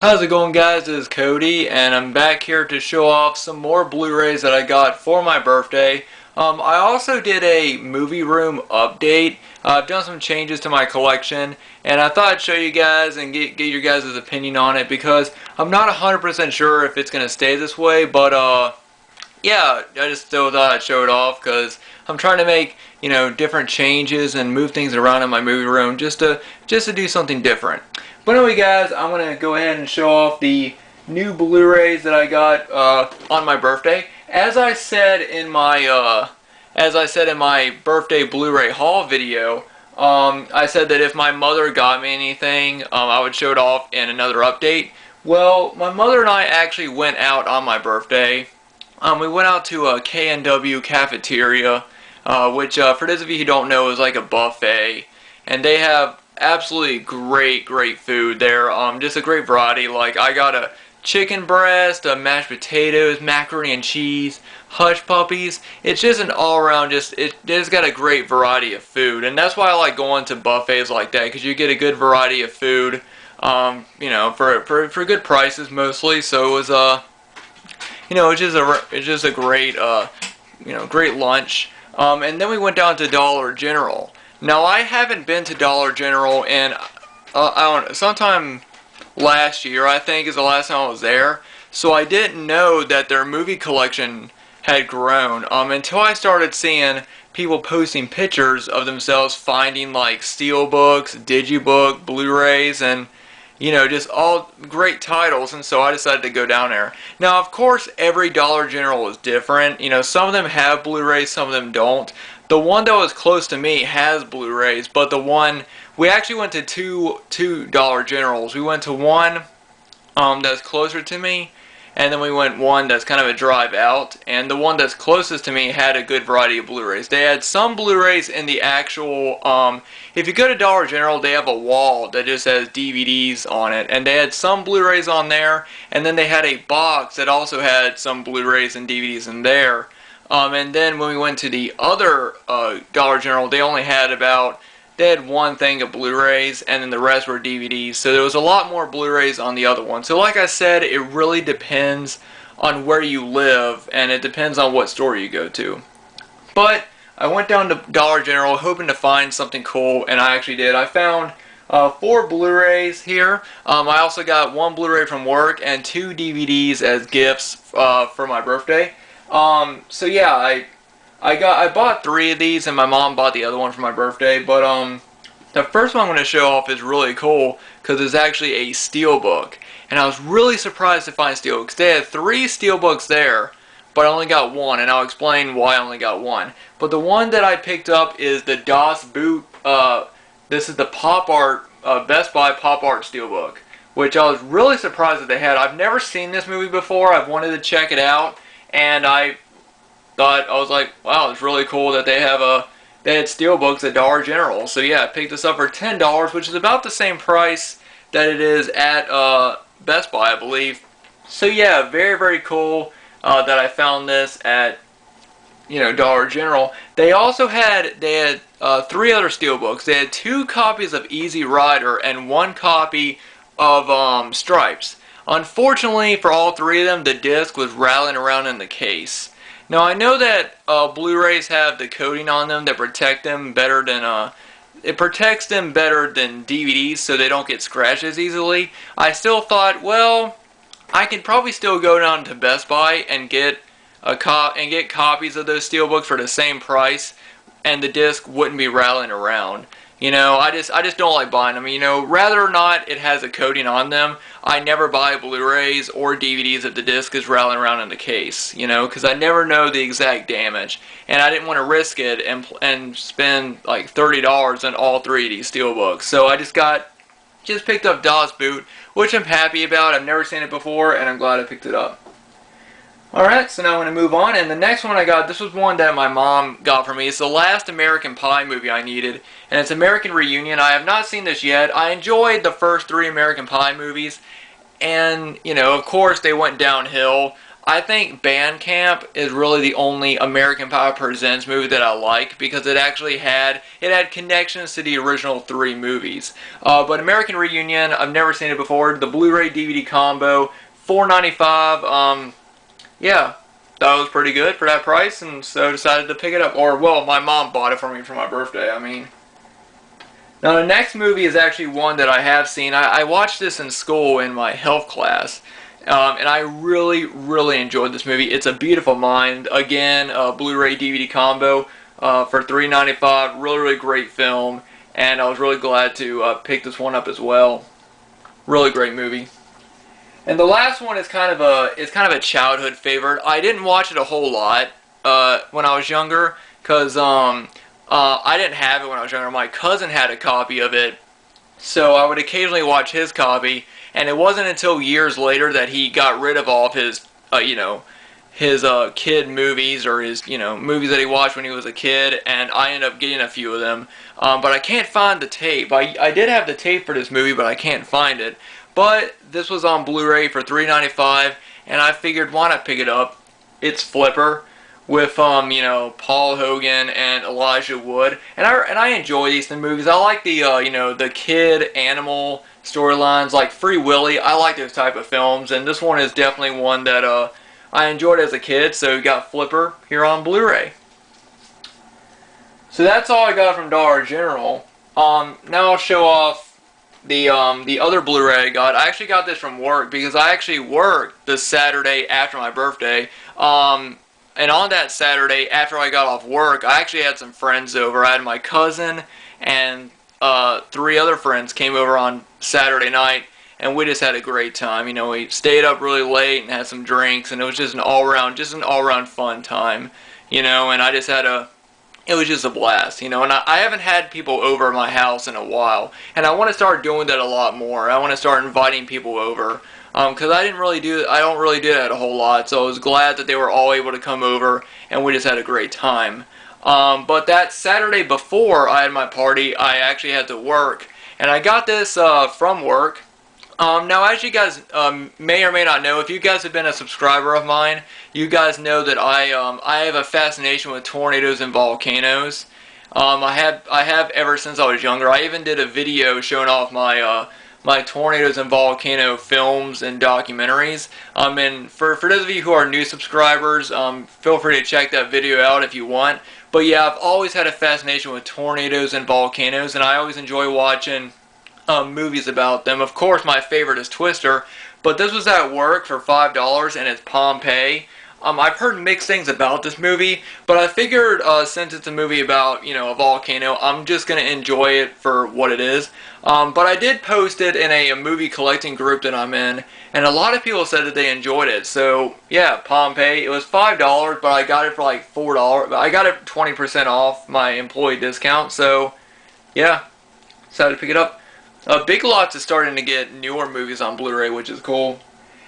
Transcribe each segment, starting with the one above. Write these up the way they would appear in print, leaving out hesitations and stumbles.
How's it going, guys? This is Cody and I'm back here to show off some more Blu-rays that I got for my birthday. I also did a movie room update. I've done some changes to my collection and I thought I'd show you guys and get your guys' opinion on it because I'm not 100% sure if it's going to stay this way, but yeah, I just still thought I'd show it off because I'm trying to make, different changes and move things around in my movie room just to do something different. But anyway, guys, I'm gonna go ahead and show off the new Blu-rays that I got on my birthday. As I said in my birthday Blu-ray haul video, I said that if my mother got me anything, I would show it off in another update. Well, my mother and I actually went out on my birthday. We went out to a K&W cafeteria, which for those of you who don't know is like a buffet, and they have absolutely great food there. Just a great variety. Like I got a chicken breast, mashed potatoes, macaroni and cheese, hush puppies. It's just an all-around it's got a great variety of food, and that's why I like going to buffets like that because you get a good variety of food. For good prices mostly. So it was it's just a great great lunch. And then we went down to Dollar General. Now I haven't been to Dollar General in I don't know, sometime last year I think is the last time I was there. So I didn't know that their movie collection had grown until I started seeing people posting pictures of themselves finding like steelbooks, digibook, Blu-rays, and just all great titles, and so I decided to go down there. Now, of course, every Dollar General is different. Some of them have Blu-rays, some of them don't. The one that was close to me has Blu-rays, but we actually went to two Dollar Generals. We went to one that's closer to me, and then we went one that's kind of a drive out, and the one that's closest to me had a good variety of Blu-rays. They had some Blu-rays in the actual, if you go to Dollar General, they have a wall that just has DVDs on it, and they had some Blu-rays on there, and then they had a box that also had some Blu-rays and DVDs in there. And then when we went to the other Dollar General, they had one thing of Blu-rays, and then the rest were DVDs. So there was a lot more Blu-rays on the other one. So like I said, it really depends on where you live, and it depends on what store you go to. But I went down to Dollar General hoping to find something cool, and I actually did. I found 4 Blu-rays here. I also got 1 Blu-ray from work and 2 DVDs as gifts for my birthday. So yeah, I bought 3 of these, and my mom bought the other one for my birthday. But the first one I'm going to show off is really cool because it's actually a steelbook, and I was really surprised to find steelbooks. They had 3 steelbooks there, but I only got 1, and I'll explain why I only got 1. But the one that I picked up is the Das Boot. This is the Pop Art Best Buy Pop Art steelbook, which I was really surprised that they had. I've never seen this movie before. I've wanted to check it out, and I was like, wow, it's really cool that they had steelbooks at Dollar General. So yeah, I picked this up for $10, which is about the same price that it is at Best Buy, I believe. So yeah, very cool that I found this at Dollar General. They also had 3 other steelbooks. They had 2 copies of Easy Rider and 1 copy of Stripes. Unfortunately for all 3 of them, the disc was rattling around in the case. Now I know that Blu-rays have the coating on them that protect them better than it protects them better than DVDs, so they don't get scratched as easily. I still thought, well, I could probably still go down to Best Buy and get copies of those steelbooks for the same price, and the disc wouldn't be rattling around. I just don't like buying them. Rather or not it has a coating on them, I never buy Blu-rays or DVDs if the disc is rattling around in the case, because I never know the exact damage, and I didn't want to risk it and spend like $30 on all 3 of these steelbooks. So I just picked up Das Boot, which I'm happy about. I've never seen it before, and I'm glad I picked it up. Alright, so now I'm going to move on, and the next one I got, this was one that my mom got for me. It's the last American Pie movie I needed, and it's American Reunion. I have not seen this yet. I enjoyed the first 3 American Pie movies, and, of course they went downhill. I think Bandcamp is really the only American Pie Presents movie that I like because it had connections to the original three movies. But American Reunion, I've never seen it before. The Blu-ray DVD combo, $4.95. Yeah, that was pretty good for that price, and so decided to pick it up. Or, well, my mom bought it for me for my birthday. I mean. Now, the next movie is actually one that I have seen. I watched this in school in my health class, and I really, really enjoyed this movie. It's A Beautiful Mind. Again, a Blu-ray DVD combo for $3.95. Really, really great film, and I was really glad to pick this one up as well. Really great movie. And the last one is kind of a childhood favorite. I didn't watch it a whole lot when I was younger, because I didn't have it when I was younger. My cousin had a copy of it, so I would occasionally watch his copy, and it wasn't until years later that he got rid of all of his, his kid movies, or his, movies that he watched when he was a kid, and I ended up getting a few of them. But I can't find the tape. I did have the tape for this movie, but I can't find it. But this was on Blu-ray for $3.95, and I figured, why not pick it up? It's Flipper, with Paul Hogan and Elijah Wood, and I enjoy these movies. I like the the kid animal storylines, like Free Willy. I like those type of films, and this one is definitely one that I enjoyed as a kid. So we got Flipper here on Blu-ray. So that's all I got from Dollar General. Now I'll show off the other Blu-ray I got. I actually got this from work because I actually worked this Saturday after my birthday. And on that Saturday, after I got off work, I actually had some friends over. I had my cousin and 3 other friends came over on Saturday night, and we just had a great time. We stayed up really late and had some drinks, and it was just an all-around fun time. And it was just a blast. And I haven't had people over at my house in a while, and I want to start doing that a lot more. I want to start inviting people over. Because I don't really do that a whole lot, so I was glad that they were all able to come over, and we just had a great time. But that Saturday before I had my party, I actually had to work, and I got this from work. Now, as you guys may or may not know, if you guys have been a subscriber of mine, you guys know that I have a fascination with tornadoes and volcanoes. I have ever since I was younger. I even did a video showing off my tornadoes and volcano films and documentaries. And for those of you who are new subscribers, feel free to check that video out if you want. But yeah, I've always had a fascination with tornadoes and volcanoes, and I always enjoy watching movies about them. Of course, my favorite is Twister, but this was at work for $5, and it's Pompeii. I've heard mixed things about this movie, but I figured since it's a movie about, a volcano, I'm just going to enjoy it for what it is. But I did post it in a movie collecting group that I'm in, and a lot of people said that they enjoyed it. So, yeah, Pompeii. It was $5, but I got it for like $4. I got it 20% off my employee discount, so, yeah, decided to pick it up. Big Lots is starting to get newer movies on Blu-ray, which is cool.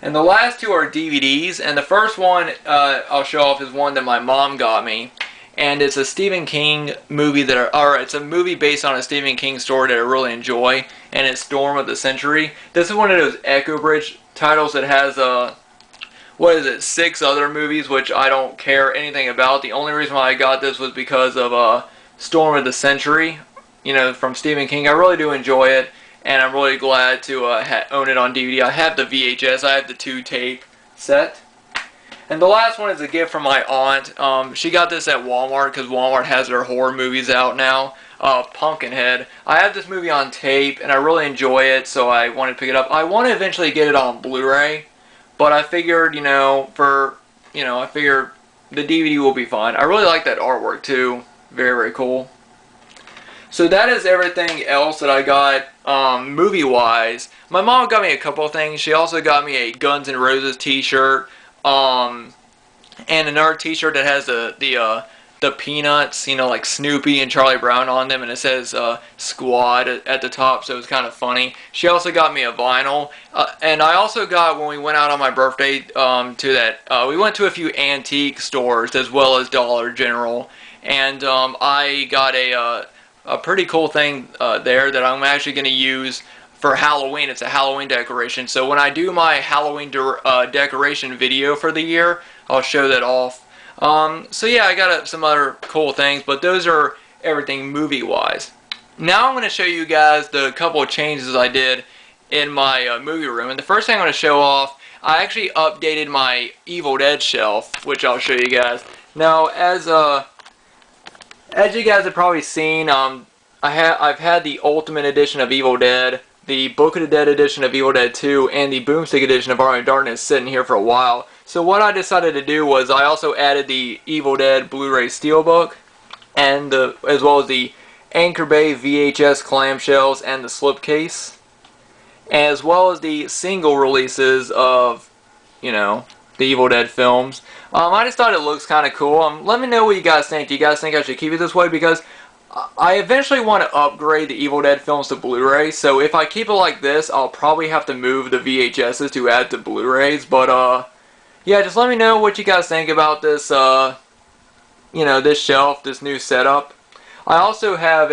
And the last 2 are DVDs, and the first one I'll show off is one that my mom got me, and it's a Stephen King movie it's a movie based on a Stephen King story that I really enjoy, and it's Storm of the Century. This is one of those Echo Bridge titles that has 6 other movies which I don't care anything about. The only reason why I got this was because of Storm of the Century, from Stephen King. I really do enjoy it, and I'm really glad to own it on DVD. I have the VHS. I have the 2-tape set. And the last one is a gift from my aunt. She got this at Walmart because Walmart has their horror movies out now. Pumpkinhead. I have this movie on tape, and I really enjoy it, so I wanted to pick it up. I want to eventually get it on Blu-ray, but I figured, I figured the DVD will be fine. I really like that artwork, too. Very, very cool. So that is everything else that I got movie-wise. My mom got me a couple of things. She also got me a Guns N' Roses t-shirt, and another t-shirt that has the peanuts, like Snoopy and Charlie Brown on them, and it says Squad at the top, so it's kind of funny. She also got me a vinyl, and I also got, when we went out on my birthday, we went to a few antique stores as well as Dollar General, and I got a pretty cool thing there that I'm actually going to use for Halloween. It's a Halloween decoration. So when I do my Halloween decoration video for the year, I'll show that off. So yeah, I got some other cool things, but those are everything movie-wise. Now I'm going to show you guys the couple of changes I did in my movie room. And the first thing I'm going to show off, I actually updated my Evil Dead shelf, which I'll show you guys. Now, as you guys have probably seen, I've had the Ultimate Edition of Evil Dead, the Book of the Dead edition of Evil Dead 2, and the Boomstick edition of Army of Darkness sitting here for a while. So what I decided to do was I also added the Evil Dead Blu-ray Steelbook, and as well as the Anchor Bay VHS clamshells and the slipcase, as well as the single releases of, you know, the Evil Dead films. I just thought it looks kind of cool. Let me know what you guys think. Do you guys think I should keep it this way? Because I eventually want to upgrade the Evil Dead films to Blu-ray, so if I keep it like this, I'll probably have to move the VHSs to add to Blu-rays. But yeah, just let me know what you guys think about this, you know, this shelf, this new setup. I also have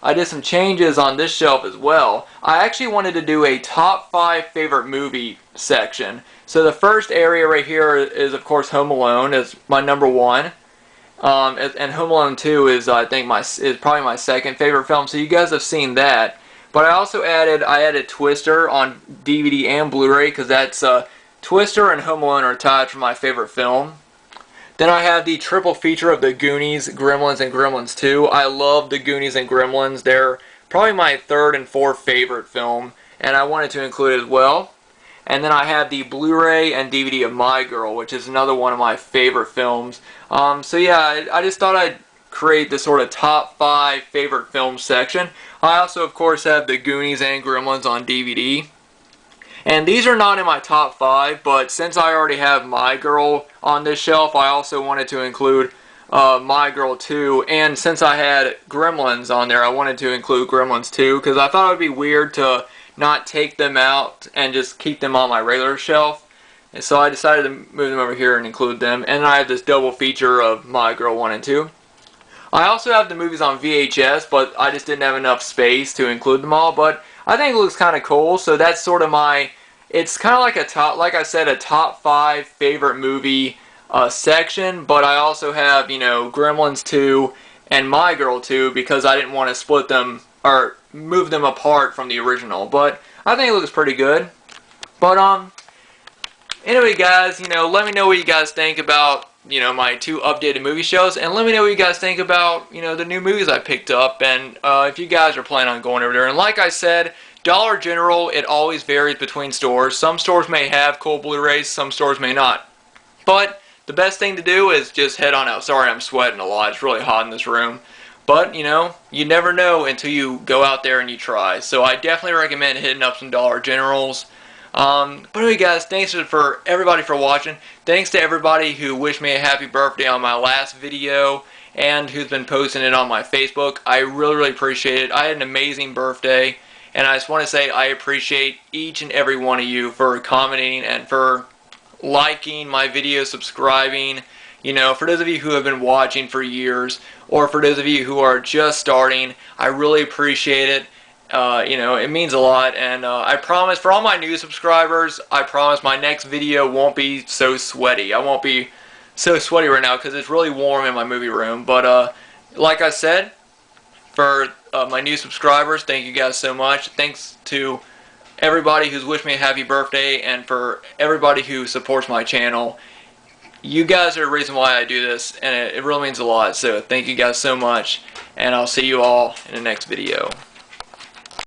I did some changes on this shelf as well. I actually wanted to do a top 5 favorite movie section. So the first area right here is, of course, Home Alone. It's my number 1. And Home Alone 2 is, I think, is probably my second favorite film. So you guys have seen that. But I also added Twister on DVD and Blu-ray, because that's Twister and Home Alone are tied for my favorite film. Then I have the triple feature of the Goonies, Gremlins, and Gremlins 2. I love the Goonies and Gremlins. They're probably my third and fourth favorite film, and I wanted to include it as well. And then I have the Blu-ray and DVD of My Girl, which is another one of my favorite films. So yeah, I just thought I'd create this sort of top 5 favorite films section. I also, of course, have the Goonies and Gremlins on DVD. And these are not in my top 5, but since I already have My Girl on this shelf, I also wanted to include My Girl 2. And since I had Gremlins on there, I wanted to include Gremlins 2, because I thought it would be weird to not take them out and just keep them on my regular shelf. And so I decided to move them over here and include them. And I have this double feature of My Girl 1 and 2. I also have the movies on VHS, but I just didn't have enough space to include them all. But I think it looks kind of cool, so that's sort of my, it's kind of like a top, like I said, a top 5 favorite movie section, but I also have, you know, Gremlins 2 and My Girl 2, because I didn't want to split them, or move them apart from the original, but I think it looks pretty good. But, anyway guys, you know, let me know what you guys think about, you know, my 2 updated movie shows, and let me know what you guys think about, you know, the new movies I picked up, and if you guys are planning on going over there. And like I said, Dollar General, it always varies between stores. Some stores may have cool Blu-rays, some stores may not. But the best thing to do is just head on out. Sorry, I'm sweating a lot. It's really hot in this room. But, you know, you never know until you go out there and you try. So I definitely recommend hitting up some Dollar Generals. But anyway guys, thanks for everybody for watching. Thanks to everybody who wished me a happy birthday on my last video and who's been posting it on my Facebook. I really, really appreciate it. I had an amazing birthday, and I just want to say I appreciate each and every one of you for commenting and for liking my videos, subscribing. You know, for those of you who have been watching for years, or for those of you who are just starting, I really appreciate it. You know, it means a lot, and I promise, for all my new subscribers, I promise my next video won't be so sweaty. I won't be so sweaty right now because it's really warm in my movie room. But like I said, for my new subscribers, thank you guys so much. Thanks to everybody who's wished me a happy birthday, and for everybody who supports my channel. You guys are the reason why I do this, and it really means a lot. So thank you guys so much, and I'll see you all in the next video.